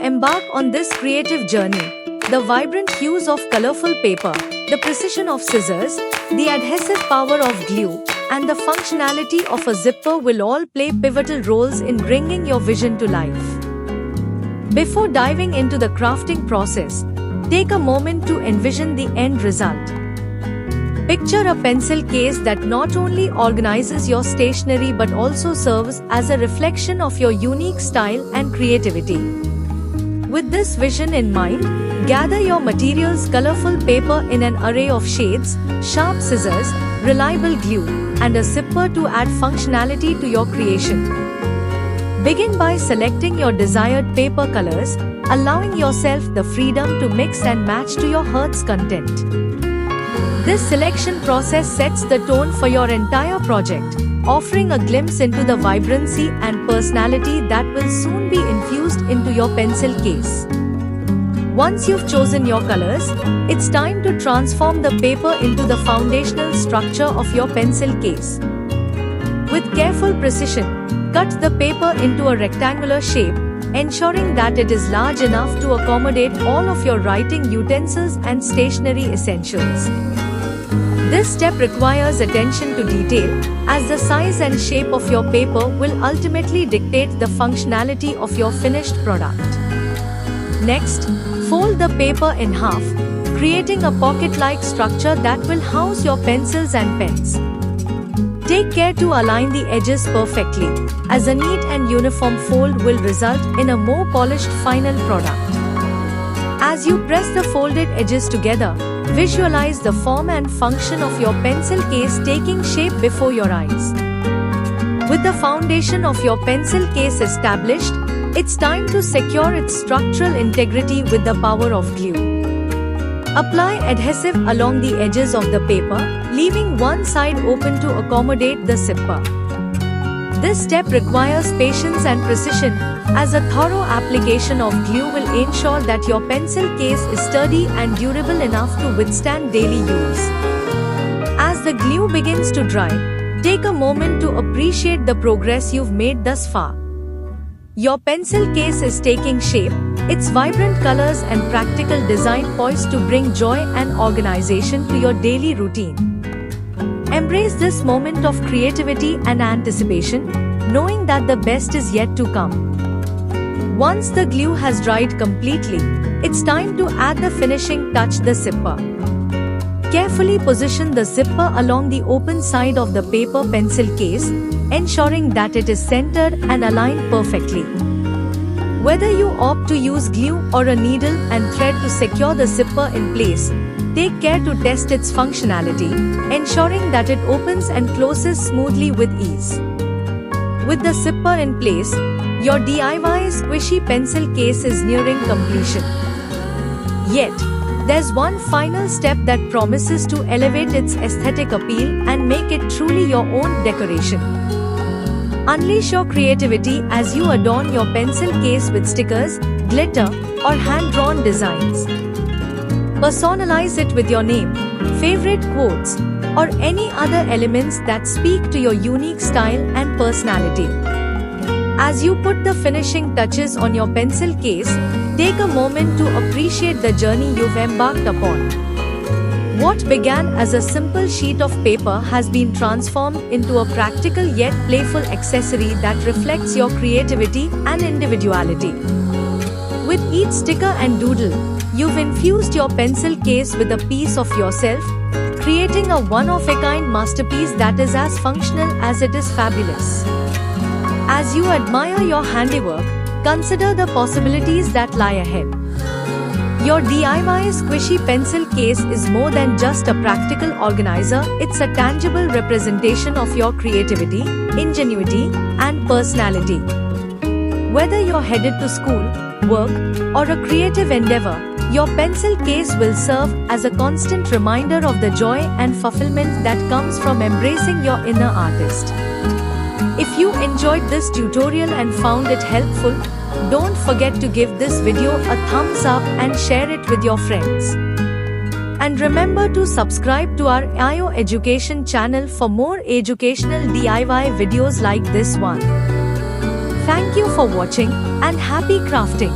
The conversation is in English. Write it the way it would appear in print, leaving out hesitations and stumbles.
embark on this creative journey, the vibrant hues of colorful paper, the precision of scissors, the adhesive power of glue, and the functionality of a zipper will all play pivotal roles in bringing your vision to life. Before diving into the crafting process, take a moment to envision the end result. Picture a pencil case that not only organizes your stationery but also serves as a reflection of your unique style and creativity. With this vision in mind, gather your materials: colorful paper in an array of shades, sharp scissors, reliable glue, and a zipper to add functionality to your creation. Begin by selecting your desired paper colors, allowing yourself the freedom to mix and match to your heart's content. This selection process sets the tone for your entire project, offering a glimpse into the vibrancy and personality that will soon be infused into your pencil case. Once you've chosen your colors, it's time to transform the paper into the foundational structure of your pencil case. With careful precision, cut the paper into a rectangular shape, ensuring that it is large enough to accommodate all of your writing utensils and stationery essentials. This step requires attention to detail, as the size and shape of your paper will ultimately dictate the functionality of your finished product. Next, fold the paper in half, creating a pocket-like structure that will house your pencils and pens. Take care to align the edges perfectly, as a neat and uniform fold will result in a more polished final product. As you press the folded edges together, visualize the form and function of your pencil case taking shape before your eyes. With the foundation of your pencil case established, it's time to secure its structural integrity with the power of glue. Apply adhesive along the edges of the paper, leaving one side open to accommodate the zipper. This step requires patience and precision, as a thorough application of glue will ensure that your pencil case is sturdy and durable enough to withstand daily use. As the glue begins to dry, take a moment to appreciate the progress you've made thus far. Your pencil case is taking shape, its vibrant colors and practical design poised to bring joy and organization to your daily routine. Embrace this moment of creativity and anticipation, knowing that the best is yet to come. Once the glue has dried completely, it's time to add the finishing touch: the zipper. Carefully position the zipper along the open side of the paper pencil case, ensuring that it is centered and aligned perfectly. Whether you opt to use glue or a needle and thread to secure the zipper in place, take care to test its functionality, ensuring that it opens and closes smoothly with ease. With the zipper in place, your DIY squishy pencil case is nearing completion. Yet, there's one final step that promises to elevate its aesthetic appeal and make it truly your own decoration. Unleash your creativity as you adorn your pencil case with stickers, glitter, or hand-drawn designs. Personalize it with your name, favorite quotes, or any other elements that speak to your unique style and personality. As you put the finishing touches on your pencil case, take a moment to appreciate the journey you've embarked upon. What began as a simple sheet of paper has been transformed into a practical yet playful accessory that reflects your creativity and individuality. With each sticker and doodle, you've infused your pencil case with a piece of yourself, creating a one-of-a-kind masterpiece that is as functional as it is fabulous. As you admire your handiwork, consider the possibilities that lie ahead. Your DIY squishy pencil case is more than just a practical organizer, it's a tangible representation of your creativity, ingenuity, and personality. Whether you're headed to school, work, or a creative endeavor, your pencil case will serve as a constant reminder of the joy and fulfillment that comes from embracing your inner artist. If you enjoyed this tutorial and found it helpful, don't forget to give this video a thumbs up and share it with your friends. And remember to subscribe to our IO Education channel for more educational DIY videos like this one. Thank you for watching and happy crafting.